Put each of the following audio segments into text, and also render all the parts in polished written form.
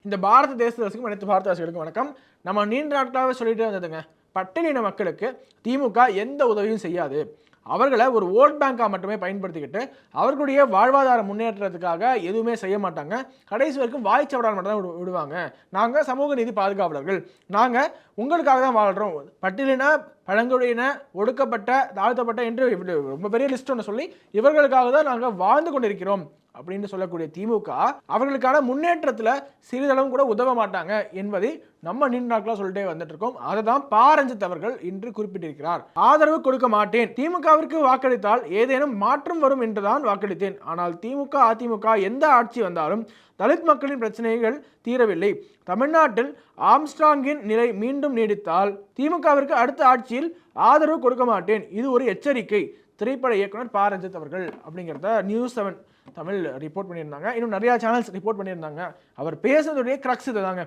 இந்த பாரத தேசத்துக்கும் அனைத்து பாரதவாசிகளுக்கும் வணக்கம். நம்ம நீண்ட நாட்களாகவே சொல்லிட்டே வந்ததுங்க, பட்டியலின மக்களுக்கு திமுக எந்த உதவியும் செய்யாது. அவர்களை ஒரு ஓட் பேங்காக மட்டுமே பயன்படுத்திக்கிட்டு அவர்களுடைய வாழ்வாதார முன்னேற்றத்துக்காக எதுவுமே செய்ய மாட்டாங்க. கடைசி வரைக்கும் வாய்ச்சவடால் மட்டும் தான் விடுவாங்க. நாங்கள் சமூக நீதி பாதுகாவலர்கள், நாங்கள் உங்களுக்காக தான் வாழ்கிறோம். பட்டியலின, பழங்குடியின, ஒடுக்கப்பட்ட, தாழ்த்தப்பட்ட என்று ரொம்ப பெரிய லிஸ்ட் ஒன்று சொல்லி இவர்களுக்காக தான் நாங்கள் வாழ்ந்து கொண்டிருக்கிறோம் அப்படின்னு சொல்லக்கூடிய திமுக அவர்களுக்கான முன்னேற்றத்தில் சிறிதளவும் கூட உதவ மாட்டாங்க என்பதை நம்ம நீண்ட நாட்களாக சொல்லிட்டே வந்துட்டு இருக்கோம். அதை தான் பாரஞ்சித் அவர்கள் இன்று குறிப்பிட்டிருக்கிறார். ஆதரவு கொடுக்க மாட்டேன், திமுகவிற்கு வாக்களித்தால் ஏதேனும் மாற்றம் வரும் என்றுதான் வாக்களித்தேன். ஆனால் திமுக அதிமுக எந்த ஆட்சி வந்தாலும் தலித் மக்களின் பிரச்சனைகள் தீரவில்லை. தமிழ்நாட்டில் ஆம்ஸ்ட்ராங்கின் நிலை மீண்டும் நீடித்தால் திமுகவிற்கு அடுத்த ஆட்சியில் ஆதரவு கொடுக்க மாட்டேன். இது ஒரு எச்சரிக்கை. திரைப்பட இயக்குனர் பாரஞ்சித் அவர்கள் அப்படிங்கிறத நியூஸ்7 தமிழ் ரிப்போர்ட் பண்ணியிருந்தாங்க. இன்னும் நிறையா சேனல்ஸ் ரிப்போர்ட் பண்ணியிருந்தாங்க. அவர் பேசுறதுடைய கிரக்ஸ் இதுதாங்க.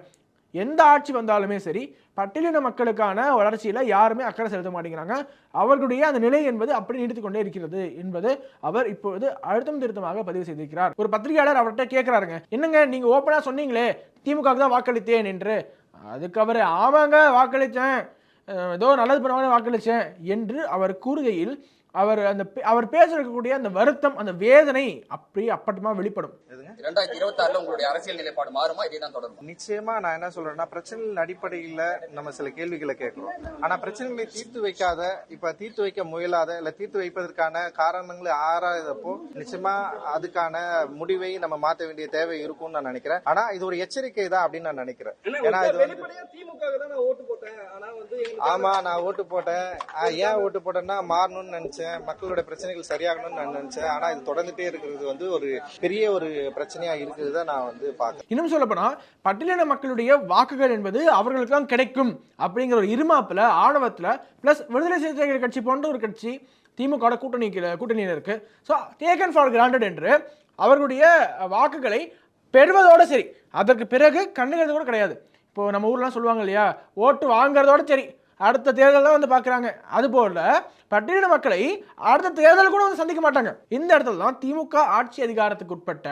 எந்த ஆட்சி வந்தாலுமே சரி, பட்டியலின மக்களுக்கான வளர்ச்சியில் யாருமே அக்கறை செலுத்த மாட்டேங்கிறாங்க. அவர்களுடைய அந்த நிலை என்பது அப்படி நீடித்துக் கொண்டே இருக்கிறது என்பது அவர் இப்பொழுது அழுத்தம் திருத்தமாக பதிவு செய்திருக்கிறார். ஒரு பத்திரிகையாளர் அவர்கிட்ட கேட்கிறாருங்க, என்னங்க நீங்க ஓப்பனா சொன்னீங்களே திமுக தான் வாக்களித்தேன் என்று. அதுக்கு அவர் ஆமாங்க வாக்களித்தேன், ஏதோ நல்லது பண்ணுவாங்க வாக்களித்தேன் என்று அவர் கூறுகையில் அவர் பேசக்கூடிய அந்த வருத்தம், அந்த வேதனை அப்படி அப்பட்டமா வெளிப்படும். 2026 உங்களுடைய அரசியல் நிலைப்பாடு மாறுமா, இதே தான் தொடரும்? நிச்சயமா நான் என்ன சொல்றேன்னா, பிரச்சனைகளின் அடிப்படையில நம்ம சில கேள்விகளை கேட்கிறோம். ஆனா பிரச்சனைகளை தீர்த்து வைக்க முயலாத இல்ல தீர்த்து வைப்பதற்கான காரணங்களை ஆராயதப்போ நிச்சயமா அதுக்கான முடிவை நம்ம மாற்ற வேண்டிய தேவை இருக்கும்னு நான் நினைக்கிறேன். ஆனா இது ஒரு எச்சரிக்கை தான் அப்படின்னு நான் நினைக்கிறேன். ஏன்னா ஆமா, நான் ஓட்டு போட்டேன். ஏன் ஓட்டு போட்டேன்னா மாறணும்னு நினைச்சேன், மக்களோட பிரச்சனைகள் சரியாகணும்னு நான் நினைச்சேன். ஆனா இது தொடர்ந்துட்டே இருக்கிறது ஒரு பெரிய ஒரு பிரச்சனையா இருக்குதுதான் நான் பாக்கிறேன். இன்னும் சொல்ல போனா பட்டியலின மக்களுடைய வாக்குகள் என்பது அவர்களுக்கு தான் கிடைக்கும் அப்படிங்கிற ஒரு இருமாப்புல, ஆணவத்துல, பிளஸ் விடுதலை சிறுத்தைகள் கட்சி போன்ற ஒரு கட்சி திமுக கூட்டணியில் இருக்கு. ஸோ டேக்கன் ஃபார் கிராண்டட் என்று அவர்களுடைய வாக்குகளை பெறுவதோட சரி, அதற்கு பிறகு கண்ணுகிறது கூட கிடையாது. இப்போ நம்ம ஊர்லாம் சொல்லுவாங்க இல்லையா, ஓட்டு வாங்குறதோட சரி, அடுத்த தேர்தல் தான் வந்து பார்க்குறாங்க. அதுபோல பட்டியலின மக்களை அடுத்த தேர்தல் கூட வந்து சந்திக்க மாட்டாங்க. இந்த இடத்துல தான் திமுக ஆட்சி அதிகாரத்துக்கு உட்பட்ட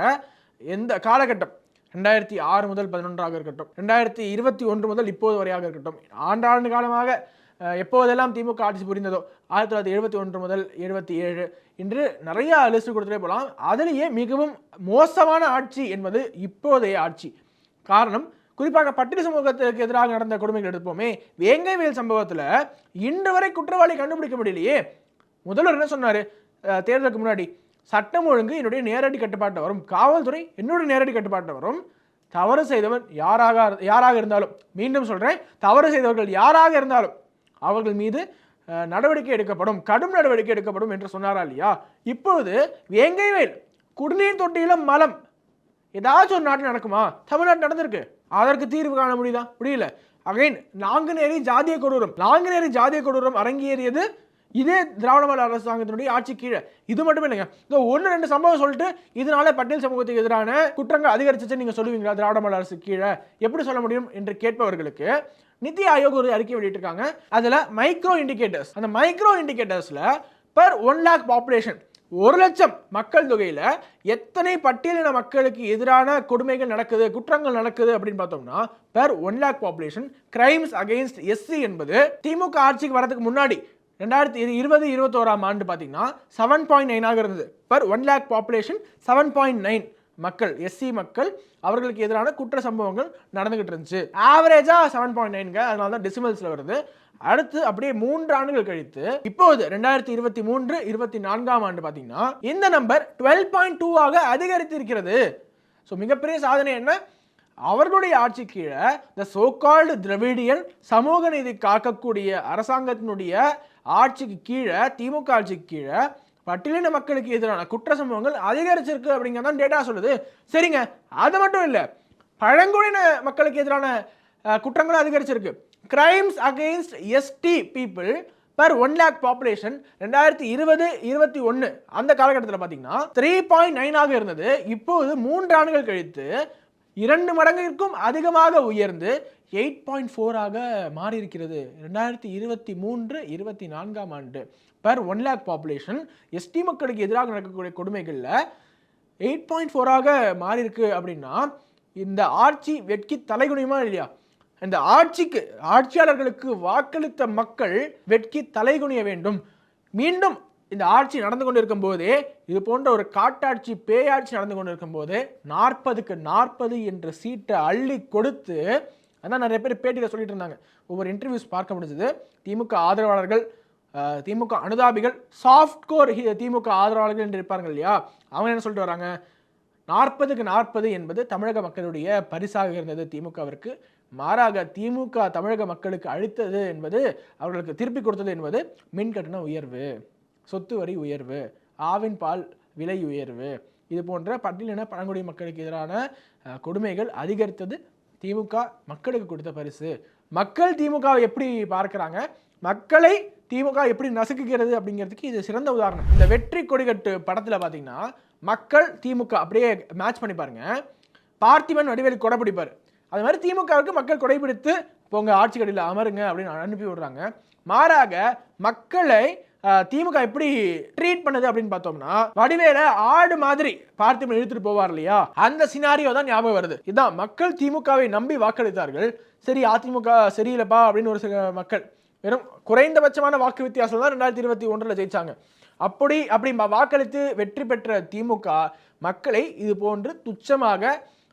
எந்த காலகட்டம், 2006 முதல் 11 இருக்கட்டும், 2021 முதல் இப்போது வரையாக இருக்கட்டும், ஆண்டாண்டு காலமாக எப்போதெல்லாம் திமுக ஆட்சி புரிந்ததோ 1971 முதல் 77 இன்று நிறைய லிஸ்ட் கொடுத்துட்டே போகலாம். அதிலேயே மிகவும் மோசமான ஆட்சி என்பது இப்போதைய ஆட்சி. காரணம், குறிப்பாக பட்டியல் சமூகத்திற்கு எதிராக நடந்த கொடுமைகள் எடுப்போமே, வேங்கை வேல் சம்பவத்தில் இன்று வரை குற்றவாளி கண்டுபிடிக்க முடியலையே. முதல்வர் என்ன சொன்னார் தேர்தலுக்கு முன்னாடி, சட்டம் ஒழுங்கு என்னுடைய நேரடி கட்டுப்பாட்டை வரும், காவல்துறை என்னுடைய நேரடி கட்டுப்பாட்டை வரும், தவறு செய்தவன் யாராக இருந்தாலும், மீண்டும் சொல்றேன், தவறு செய்தவர்கள் யாராக இருந்தாலும் அவர்கள் மீது நடவடிக்கை எடுக்கப்படும், கடும் நடவடிக்கை எடுக்கப்படும் என்று சொன்னாரா இல்லையா? இப்பொழுது வேங்கை வேல் குடிநீர் தொட்டியில மலம் ஏதாச்சும் ஒரு நாட்டில் நடக்குமா? தமிழ்நாட்டு நடந்திருக்கு. அதற்கு தீர்வு காண முடியல. அகைன் நாங்குநேரி ஜாதிய கொடூரம் அரங்கேறியது இதே திராவிட மாடல் அரசாங்கத்தினுடைய ஆட்சி கீழே. இது மட்டுமே இல்லைங்க, இந்த 1-2 சம்பவம் சொல்லிட்டு இதனால பட்டியல் சமூகத்துக்கு எதிரான குற்றங்கள் அதிகரிச்சு நீங்க சொல்லுவீங்களா? திராவிட மாடல் அரசு கீழே எப்படி சொல்ல முடியும் என்று கேட்பவர்களுக்கு நிதி ஆயோக் ஒரு அறிக்கை வெளியிட்டிருக்காங்க. அதுல மைக்ரோ இண்டிகேட்டர்ஸ், அந்த மைக்ரோ இண்டிகேட்டர்ஸ்ல per 1 lakh பாப்புலேஷன், 1 லட்சம் மக்கள் தொகையில எத்தனை பட்டியலின மக்களுக்கு எதிரான கொடுமைகள் நடக்குது, குற்றங்கள் நடக்குது அப்படின்னு பார்த்தோம்னா per 1 lakh population crimes against SC என்பது திமுக ஆட்சிக்கு வரதுக்கு முன்னாடி 2020-21 ஆண்டு பார்த்தீங்கன்னா 7.9 இருந்தது. per 1 lakh பாப்புலேஷன் 7.9 மக்கள், எஸ்சி மக்கள், அவர்களுக்கு எதிரான குற்ற சம்பவங்கள் நடந்துகிட்டு இருந்துச்சு. ஆவரேஜா 7.9, அதனால தான் டெசிமல்ஸ்ல வருது. அடுத்து அப்படியே 3 ஆண்டுகள் கழித்து இப்போது 2023-24 ஆண்டு பார்த்தீங்கன்னா இந்த நம்பர் 12.2 ஆக அதிகரித்து இருக்கிறது. ஸோ மிகப்பெரிய சாதனை என்ன? அவர்களுடைய ஆட்சி கீழே இந்த சோகால்டு திராவிடியன் சமூக நீதி காக்கக்கூடிய அரசாங்கத்தினுடைய ஆட்சிக்கு கீழே, திமுக ஆட்சிக்கு கீழே பட்டியலின மக்களுக்கு எதிரான குற்ற சம்பவங்கள் அதிகரிச்சிருக்கு அப்படிங்கிறதான் டேட்டா சொல்லுது. சரிங்க, அது மட்டும் இல்லை, பழங்குடியின மக்களுக்கு எதிரான குற்றங்கள் அதிகரிச்சிருக்கு. Crimes against ST people per 1 lakh population 2020-21 அந்த காலகட்டத்தில் பார்த்தீங்கன்னா 3.9 ஆக இருந்தது. இப்போது 3 ஆண்டுகள் கழித்து 2 மடங்கிற்கும் அதிகமாக உயர்ந்து 8.4 ஆக மாறி இருக்கிறது. 2023-24 ஆண்டு per 1 lakh பாப்புலேஷன் எஸ்டி மக்களுக்கு எதிராக நடக்கக்கூடிய கொடுமைகளில் 8.4 ஆக மாறி இருக்கு அப்படின்னா இந்த ஆட்சி வெட்கி தலைகுனியுமா இல்லையா? இந்த ஆட்சியாளர்களுக்கு வாக்களித்த மக்கள் வெட்கி தலைகுனிய வேண்டும். மீண்டும் இந்த ஆட்சி நடந்து கொண்டிருக்கும் போதே, இது போன்ற ஒரு காட்டாட்சி பேயாட்சி நடந்து கொண்டிருக்கும் போது 40க்கு 40 என்ற சீட்டை அள்ளி கொடுத்து, அதான் நிறைய பேர் பேட்டியில் சொல்லிட்டு இருந்தாங்க, ஒவ்வொரு இன்டர்வியூஸ் பார்க்க முடிஞ்சது. திமுக ஆதரவாளர்கள், திமுக அனுதாபிகள், சாஃப்ட் கோர் திமுக ஆதரவாளர்கள் என்று இருப்பார்கள் இல்லையா, அவங்க என்ன சொல்லிட்டு வராங்க, 40க்கு 40 என்பது தமிழக மக்களுடைய பரிசாக இருந்தது திமுகவிற்கு. மாறாக திமுக தமிழக மக்களுக்கு அளித்தது என்பது, அவர்களுக்கு திருப்பி கொடுத்தது என்பது மின் கட்டண உயர்வு, சொத்து வரி உயர்வு, ஆவின் பால் விலை உயர்வு, இது போன்ற பட்டியலின பழங்குடி மக்களுக்கு எதிரான கொடுமைகள் அதிகரித்தது திமுக மக்களுக்கு கொடுத்த பரிசு. மக்கள் திமுகவை எப்படி பார்க்கிறாங்க, மக்களை திமுக எப்படி நசுக்குகிறது அப்படிங்கிறதுக்கு இது சிறந்த உதாரணம். இந்த வெற்றி கொடிகட்டு படத்தில் பார்த்தீங்கன்னா மக்கள் திமுக அப்படியே மேட்ச் பண்ணி பாருங்க. பார்த்திபன் வடிவேலு கொடை பிடிப்பார், அது மாதிரி திமுகவுக்கு மக்கள் கொடை பிடித்து போங்க ஆட்சி கடையில் அமருங்க அப்படின்னு அனுப்பி விடுறாங்க. மாறாக மக்களை திமுக எப்படி ட்ரீட் பண்ணுது அப்படின்னு பார்த்தோம்னா, வடிவேல ஆடு மாதிரி பார்த்திபன் இழுத்துட்டு போவார் இல்லையா, அந்த சினாரியோ தான் ஞாபகம் வருது. இதான் மக்கள் திமுகவை நம்பி வாக்களித்தார்கள். சரி அதிமுக சரியில்லைப்பா அப்படின்னு ஒரு சில மக்கள் வெறும் குறைந்தபட்சமான வாக்கு வித்தியாசம் தான் 2021 ஜெயிச்சாங்க. அப்படி வாக்களித்து வெற்றி பெற்ற திமுக மக்களை இது போன்று துச்சமாக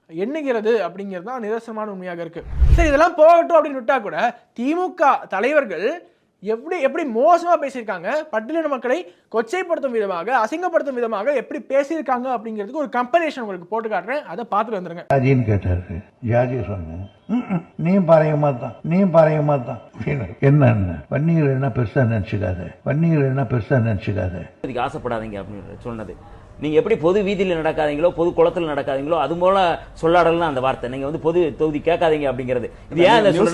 எண்ணுகிறது அப்படிங்கிறது தான் நிதர்சனமான உண்மையாக இருக்கு. சரி, இதெல்லாம் போகட்டும் அப்படின்னு விட்டா கூட திமுக தலைவர்கள் எப்படி மோசமா பேசியிருக்காங்க, பட்டியலின மக்களை கொச்சைப்படுத்தும் விதமாக, அசிங்கப்படுத்தும் விதமாக எப்படி பேசியிருக்காங்க அப்படிங்கிறதுக்கு ஒரு கம்பெரிஷன் உங்களுக்கு போட்டு காட்டுறேன், அதை பார்த்துட்டு வந்துருங்க. ஜாஜின்னு கேட்டாரு, ஜாஜி சொன்னேன், நீயும் பாருங்கம்மா தான் என்ன வன்னியர் என்ன பெருசா நினைச்சுக்காத அதுக்கு ஆசைப்படாதீங்க அப்படின்னு சொன்னது. நீங்க எப்படி பொது வீதியில் நடக்காதீங்களோ, பொது குளத்தில் நடக்காதீங்களோ, அது போல சொல்லாடலாம் அந்த வார்த்தை. நீங்க வந்து பொது தொகுதி கேட்காதீங்க அப்படிங்கிறது. இது ஏன் நியூஸ்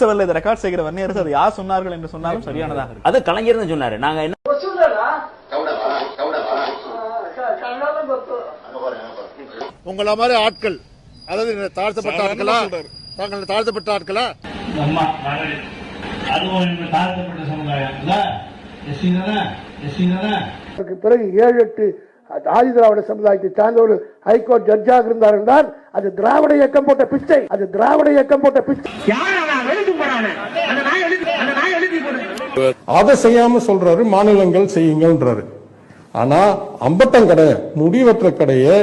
செவன்ல இதை ரெக்கார்ட் செய்கிற வன்னியர் அது யார் சொன்னார்கள் என்று சொன்னாலும் சரியானதா? அது கலைஞர் சொன்னாரு. நாங்க என்ன உங்கள மாதிரி ஆட்கள், அதாவது தாழ்த்தப்பட்ட ஆட்களா, தாங்கள் தாழ்த்தப்பட்ட ஆட்களா, பிறகு 7-8 ஆதி திராவிட சமுதாயத்தை சார்ந்த ஒரு ஹைகோர்ட் ஜட்ஜாக இருந்தார் என்றால் அது திராவிட இயக்கம் போட்ட பிச்சை. அதை செய்யாம சொல்றாரு, மாநிலங்கள் செய்யுங்கன்றாரு. ஆனா அம்பட்டங்கடை முடிவற்ற கடையே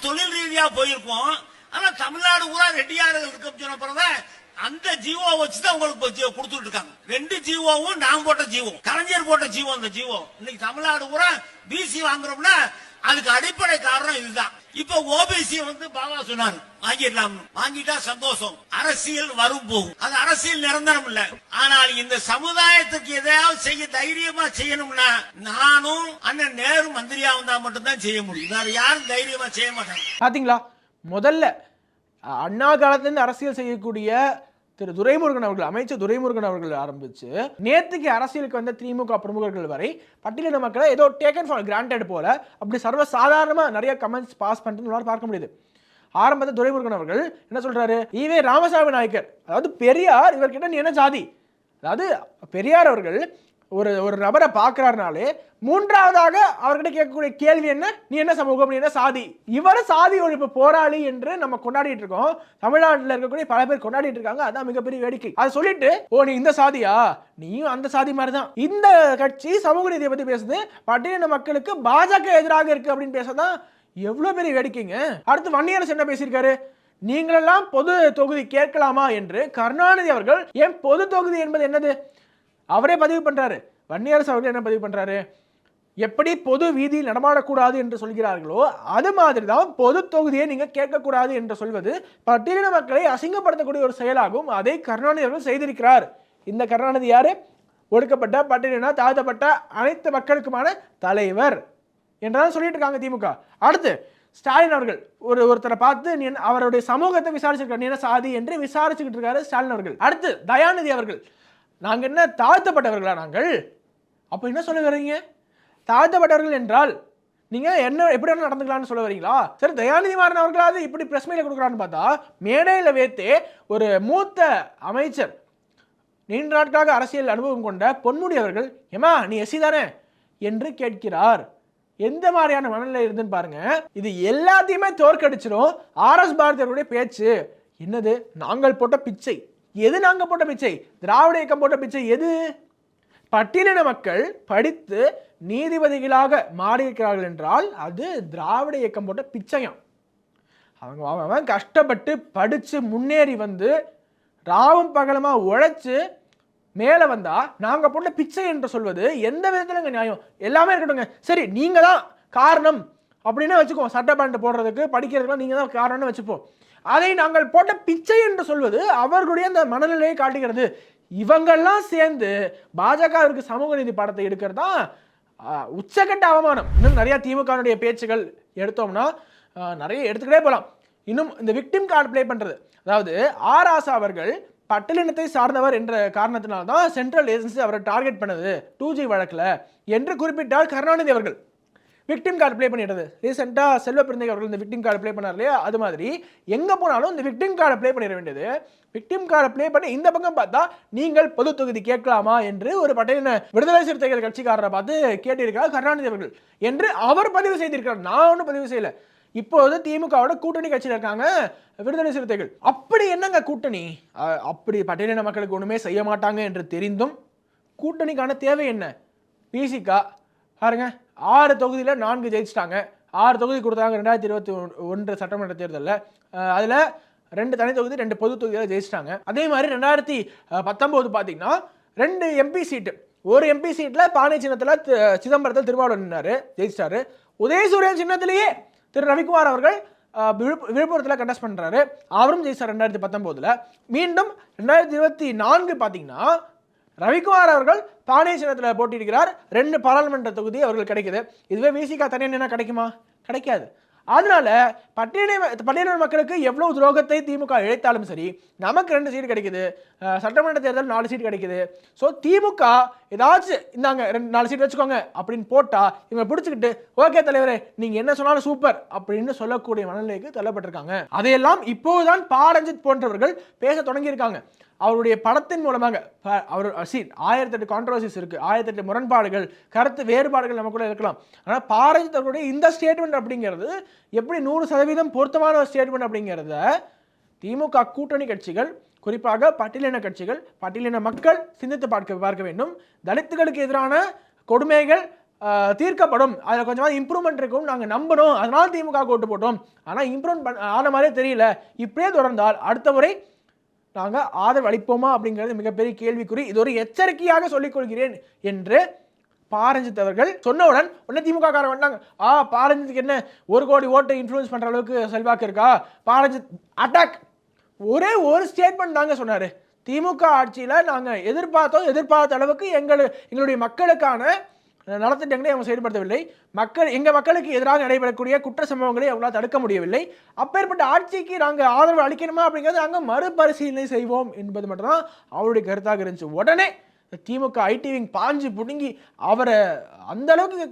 தொழில் ரீதியா போயிருக்கோம். ஆனா தமிழ்நாடு பூரா ரெட்டியார்கள் இருக்கு சொன்ன அந்த ஜீவோ வச்சுதான் உங்களுக்கு கொடுத்துட்டு இருக்காங்க. 2 ஜீவோவும் நான் போட்ட ஜீவோ, கலைஞர் போட்ட ஜீவோ. அந்த ஜீவோ இன்னைக்கு தமிழ்நாடு பூரா பிசி வாங்குறோம்னா அதுக்கு அடிப்படை காரணம் இதுதான். இப்ப ஓபிசி வந்து பாபா சொன்னாரு வாங்கிடலாம், வாங்கிட்டா சந்தோஷம், அரசியல் வரும் போகும், அது அரசியல் நிரந்தரம் இல்ல. ஆனால் இந்த சமுதாயத்துக்கு எதையாவது செய்ய தைரியமா செய்யணும்னா நானும் அண்ணன் நேரு மந்திரியா வந்தா மட்டும்தான் செய்ய முடியும். வேற யாரும் தைரியமா செய்ய மாட்டாங்க. பாத்தீங்களா, முதல்ல அண்ணா காலத்திலிருந்து அரசியல் செய்யக்கூடிய திரு துரைமுருகன் அவர்கள், அமைச்சர் துரைமுருகன் அவர்கள் ஆரம்பிச்சு நேற்றுக்கு அரசியலுக்கு வந்த திமுக பிரமுகர்கள் வரை பட்டியலின மக்களை ஏதோ டேக்கன் ஃபார் கிராண்டட் போல அப்படி சர்வ சாதாரணமா நிறைய கமெண்ட்ஸ் பாஸ் பண்ணிட்டு பார்க்க முடியுது. ஆரம்பத்தில் துரைமுருகன் அவர்கள் என்ன சொல்றாரு, ஈவே ராமசாமி நாயக்கர், அதாவது பெரியார், இவர்கிட்ட நீ என்ன ஜாதி, அதாவது பெரியார் அவர்கள் ஒரு நபரை பார்க்கிறாருனாலே மூன்றாவதாக அவர்கிட்ட கேட்கக்கூடிய கேள்வி என்ன, நீ என்ன சமூகம், நீ என்ன சாதி. இவர சாதி ஒழிப்பு போராளி என்று நம்ம கொண்டாடிட்டு இருக்கோம். தமிழ்நாட்டில் இருக்கக்கூடிய பல பேர் கொண்டாடிட்டு இருக்காங்க. அதான் மிகப்பெரிய வேடிக்கை. அதை சொல்லிட்டு நீ இந்த சாதியா, நீயும் அந்த சாதி மாதிரி தான். இந்த கட்சி சமூக நீதியை பத்தி பேசுது, பட்டியலின மக்களுக்கு பாஜக எதிராக இருக்கு அப்படின்னு பேசதான் எவ்வளவு பெரிய வேடிக்கைங்க. அடுத்து வன்னியரசு என்ன பேசியிருக்காரு, நீங்களெல்லாம் பொது தொகுதி கேட்கலாமா என்று. கருணாநிதி அவர்கள் ஏன் பொது தொகுதி என்பது என்னது அவரே பதிவு பண்றாரு. வன்னியரசு அவர்கள் என்ன பதிவு பண்றாரு, எப்படி பொது வீதியில் நடமாடக்கூடாது என்று சொல்கிறார்களோ அது மாதிரி தான் பொது தொகுதியை நீங்க கேட்கக்கூடாது என்று சொல்வது பட்டியலின மக்களை அசிங்கப்படுத்தக்கூடிய ஒரு செயலாகும். அதை கருணாநிதி அவர்கள் செய்திருக்கிறார். இந்த கருணாநிதி யாரு, ஒடுக்கப்பட்ட பட்டியலின தாழ்த்தப்பட்ட அனைத்து மக்களுக்குமான தலைவர் என்றாலும் சொல்லிட்டு இருக்காங்க திமுக. அடுத்து ஸ்டாலின் அவர்கள் ஒருத்தரை பார்த்து அவருடைய சமூகத்தை விசாரிச்சிருக்காரு, நீ என்ன சாதி என்று விசாரிச்சுக்கிட்டு இருக்காரு ஸ்டாலின் அவர்கள். அடுத்து தயாநிதி அவர்கள், நாங்க என்ன தாழ்த்தப்பட்டவர்களா நாங்கள், அப்ப என்ன சொல்ல வரீங்க, தாழ்த்தப்பட்டவர்கள் என்றால் நீங்க என்ன எப்படி நடந்துக்கலாம்னு சொல்ல வரீங்களா? சரி, தயாநிதி மாறன் அவர்களாவது இப்படி பிரஸ் மீட்ல கொடுக்குறான்னு பார்த்தா மேடையில வைத்தே ஒரு மூத்த அமைச்சர், நீண்ட நாட்களாக அரசியல் அனுபவம் கொண்ட பொன்முடி அவர்கள், ஏமா நீ எஸ்சி தானே என்று கேட்கிறார். எந்த மாதிரியான மனநிலை இருந்துன்னு பாருங்க. இது எல்லாத்தையுமே தோற்கடிச்சிடும் RS பாரதியாருடைய பேச்சு. என்னது நாங்கள் போட்ட பிச்சை? எது நாங்கள் போட்ட பிச்சை? திராவிட இயக்கம் போட்ட பிச்சை எது? பட்டியலின மக்கள் படித்து நீதிபதிகளாக மாறியிருக்கிறார்கள் என்றால் அது திராவிட இயக்கம் போட்ட பிச்சையாம். அவங்க கஷ்டப்பட்டு படித்து முன்னேறி வந்து ராவும் பகலமாக உழைச்சி மேலே வந்தா நாங்கள் போட்ட பிச்சை என்று சொல்வது எந்த விதத்தில் நியாயம்? எல்லாமே இருக்கட்டுங்க, சரி நீங்கள் தான் காரணம் அப்படின்னு வச்சுக்கோம். சட்டை பேண்ட் போடுறதுக்கு படிக்கிறதுக்குலாம் நீங்கள் தான் காரணம்னு வச்சுப்போம். அதை நாங்கள் போட்ட பிச்சை என்று சொல்வது அவர்களுடைய அந்த மனநிலையை காட்டுகிறது. இவங்கெல்லாம் சேர்ந்து பாஜகவிற்கு சமூக நீதி படத்தை எடுக்கிறதா உச்சகட்ட அவமானம். இன்னும் நிறைய திமுகவுடைய பேச்சுகள் எடுத்தோம்னா நிறைய எடுத்துக்கிட்டே போகலாம். இன்னும் இந்த விக்டிம் கார்டு பிளே பண்றது, அதாவது ஆராசா அவர்கள் பட்டியலினத்தை சார்ந்தவர் என்ற காரணத்தினால்தான் சென்ட்ரல் ஏஜென்சி அவரை டார்கெட் பண்ணது 2G வழக்கில் என்று குறிப்பிட்டால் கருணாநிதி அவர்கள் விக்டிம் கார்டு ப்ளே பண்ணிடுறது. ரீசெண்டாக செல்வ பிறந்தகை அவர்கள் இந்த விக்டிம் கார்டு ப்ளே பண்ணார் இல்லையா, அது மாதிரி எங்கே போனாலும் இந்த விக்டிம் கார்டை ப்ளே பண்ணிட வேண்டியது. விக்டிம் கார்டை ப்ளே பண்ணி இந்த பக்கம் பார்த்தா நீங்கள் பொது தொகுதி கேட்கலாமா என்று ஒரு பட்டியலின விடுதலை சிறுத்தைகள் கட்சிக்காரரை பார்த்து கேட்டிருக்கிறார் கருணாநிதி அவர்கள் என்று அவர் பதிவு செய்திருக்கிறார். நான் ஒன்றும் பதிவு செய்யல. இப்போது திமுகவோட கூட்டணி கட்சியில் இருக்காங்க விடுதலை சிறுத்தைகள். அப்படி என்னங்க கூட்டணி? அப்படி பட்டியலின மக்களுக்கு ஒன்றுமே செய்ய மாட்டாங்க என்று தெரிந்தும் கூட்டணிக்கான தேவை என்ன? பிசிகா பாருங்க 6 தொகுதியில் 4 ஜெயிச்சிட்டாங்க. 6 தொகுதி கொடுத்தாங்க 2021 சட்டமன்ற தேர்தலில். அதில் 2 தனி தொகுதி 2 பொது தொகுதியில் ஜெயிச்சிட்டாங்க. அதே மாதிரி 2019 பார்த்தீங்கன்னா 2 MP சீட்டு. ஒரு MP சீட்டில் பானை சின்னத்தில் சிதம்பரத்தில் திருமாவளவன் நின்னாரு, ஜெயிச்சிட்டாரு. உதயசூரியன் சின்னத்திலேயே திரு ரவிக்குமார் அவர்கள் விழுப்புரத்தில் கண்டஸ்ட் பண்ணுறாரு, அவரும் ஜெயிச்சார் 2019. மீண்டும் 2024 பார்த்தீங்கன்னா ரவிக்குமார் அவர்கள் பானை சின்னத்தில் போட்டியிடுகிறார். 2 பாராளுமன்ற தொகுதி அவர்கள் கிடைக்குது. இதுவே விசிகா தனியாக என்ன கிடைக்குமா? கிடைக்காது. அதனால பட்டியலின மக்களுக்கு எவ்வளவு துரோகத்தை திமுக இழைத்தாலும் சரி, நமக்கு 2 சீட் கிடைக்குது, சட்டமன்ற தேர்தல் 4 சீட் கிடைக்குது. ஸோ திமுக ஏதாச்சும் இந்தாங்க 4 சீட் வச்சுக்கோங்க அப்படின்னு போட்டா இவங்க பிடிச்சிக்கிட்டு ஓகே தலைவரே நீங்க என்ன சொன்னாலும் சூப்பர் அப்படின்னு சொல்லக்கூடிய மனநிலைக்கு தள்ளப்பட்டிருக்காங்க. அதையெல்லாம் இப்போதுதான் பாரஞ்சித் போன்றவர்கள் பேச தொடங்கியிருக்காங்க. அவருடைய படத்தின் மூலமாக அவர் 1008 கான்ட்ரவர்சிஸ் இருக்கு, 1008 முரண்பாடுகள், கருத்து வேறுபாடுகள் நமக்குள்ள இருக்கலாம். ஆனால் பாரஞ்சித் அவருடைய இந்த ஸ்டேட்மெண்ட் அப்படிங்கிறது எப்படி 100% பொருத்தமான ஒரு ஸ்டேட்மெண்ட் அப்படிங்கிறத திமுக கூட்டணி கட்சிகள், குறிப்பாக பட்டியலின கட்சிகள், பட்டியலின மக்கள் சிந்தித்து பார்க்க வேண்டும். தலித்துகளுக்கு எதிரான கொடுமைகள் தீர்க்கப்படும், அதில் கொஞ்சமாக இம்ப்ரூவ்மெண்ட் இருக்கும், நாங்கள் நம்பணும், அதனால திமுக ஓட்டு போட்டோம். ஆனால் இம்ப்ரூவ்மெண்ட் ஆன மாதிரியே தெரியல. இப்படியே தொடர்ந்தால் அடுத்த முறை நாங்கள் ஆதரவு அளிப்போமா அப்படிங்கிறது மிகப்பெரிய கேள்விக்குறி. இது ஒரு எச்சரிக்கையாக சொல்லிக் கொள்கிறேன் என்று பாரஞ்சித் அவர்கள் சொன்னவுடன் உடனே திமுக காரன் வந்தாங்க. பாரஞ்சித்துக்கு என்ன 1 கோடி ஓட்டை இன்ஃப்ளூயன்ஸ் பண்ற அளவுக்கு செல்வாக்கு இருக்கா? பாரஞ்சித் அட்டாக். ஒரே ஒரு ஸ்டேட்மெண்ட் தாங்க சொன்னாரு. திமுக ஆட்சியில் நாங்கள் எதிர்பார்த்த அளவுக்கு எங்களுடைய மக்களுக்கான நலத்திட்டங்களை அவங்க செயல்படுத்தவில்லை. எங்கள் மக்களுக்கு எதிராக நடைபெறக்கூடிய குற்ற சம்பவங்களை அவங்களால் தடுக்க முடியவில்லை. அப்பேற்பட்ட ஆட்சிக்கு நாங்கள் ஆதரவு அளிக்கணுமா அப்படிங்கிறது நாங்கள் மறுபரிசீலனை செய்வோம் என்பது மட்டும்தான் அவருடைய கருத்தாக இருந்துச்சு. உடனே திமுக ஐடிவிங் பாஞ்சு புடுங்கி அவரை அந்த அளவுக்கு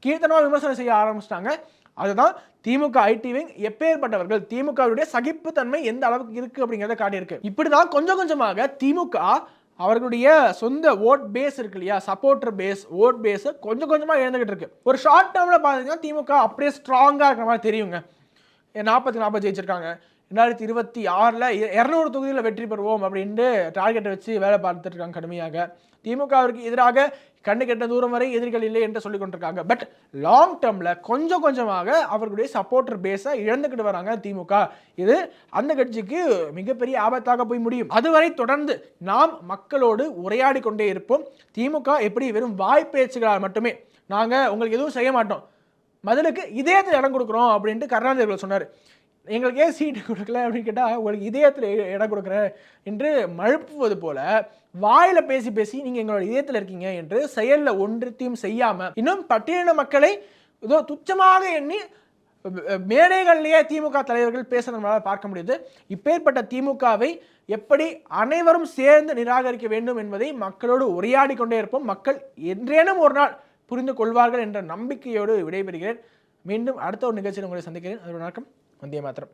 கீர்த்தனமாக விமர்சனம் செய்ய ஆரம்பிச்சிட்டாங்க. அதுதான் திமுக ஐடிவிங் எப்பேற்பட்டவர்கள், திமுகவுடைய சகிப்புத்தன்மை எந்த அளவுக்கு இருக்கு அப்படிங்கிறத காட்டியிருக்கு. இப்படிதான் கொஞ்சம் கொஞ்சமாக திமுக அவர்களுடைய சொந்த ஓட் பேஸ் இருக்கு இல்லையா, சப்போர்ட்டர் பேஸ், ஓட் பேஸ் கொஞ்சம் கொஞ்சமாக இழந்துகிட்டு இருக்கு. ஒரு ஷார்ட் டேர்மில் பார்த்தீங்கன்னா திமுக அப்படியே ஸ்ட்ராங்காக இருக்கிற மாதிரி தெரியுங்க. 40 ஜெயிச்சிருக்காங்க. 2026 200 தொகுதியில் வெற்றி பெறுவோம் அப்படின்ட்டு டார்கெட்டை வச்சு வேலை பார்த்துட்டு இருக்காங்க கடுமையாக. திமுகவிற்கு எதிராக கண்ணு கெட்ட தூரம் வரை எதிரிகள் இல்லை என்று சொல்லிக் கொண்டிருக்காங்க. பட் லாங் டேர்மில் கொஞ்சம் கொஞ்சமாக அவர்களுடைய சப்போர்ட்டர் பேஸை இழந்துக்கிட்டு வராங்க திமுக. இது அந்த கட்சிக்கு மிகப்பெரிய ஆபத்தாக போய் முடியும். அதுவரை தொடர்ந்து நாம் மக்களோடு உரையாடி கொண்டே இருப்போம். திமுக எப்படி வெறும் வாய்ப்பேச்சுகளால் மட்டுமே நாங்கள் உங்களுக்கு எதுவும் செய்ய மாட்டோம், பதிலுக்கு இதயத்தில் இடம் கொடுக்குறோம் அப்படின்ட்டு கருணாநிதி அவர்கள் சொன்னார். எங்களுக்கு ஏன் சீட்டு கொடுக்கல அப்படின்னு கேட்டால் உங்களுக்கு இதயத்தில் இடம் கொடுக்குறேன் என்று மழுப்புவது போல வாயில பேசி பேசி நீங்கள் எங்களோட இதயத்தில் இருக்கீங்க என்று செயலில் ஒன்றுத்தையும் செய்யாமல் இன்னும் பட்டியலின மக்களை ஏதோ துச்சமாக எண்ணி மேடைகள்லேயே திமுக தலைவர்கள் பேசுறதுனால பார்க்க முடியுது. இப்பேற்பட்ட திமுகவை எப்படி அனைவரும் சேர்ந்து நிராகரிக்க வேண்டும் என்பதை மக்களோடு உரையாடி கொண்டே இருப்போம். மக்கள் என்றேனும் ஒரு நாள் புரிந்து கொள்வார்கள் என்ற நம்பிக்கையோடு விடைபெறுகிறேன். மீண்டும் அடுத்த ஒரு நிகழ்ச்சியில் உங்களை சந்திக்கிறேன். அது வணக்கம். வந்தே மாத்திரம்.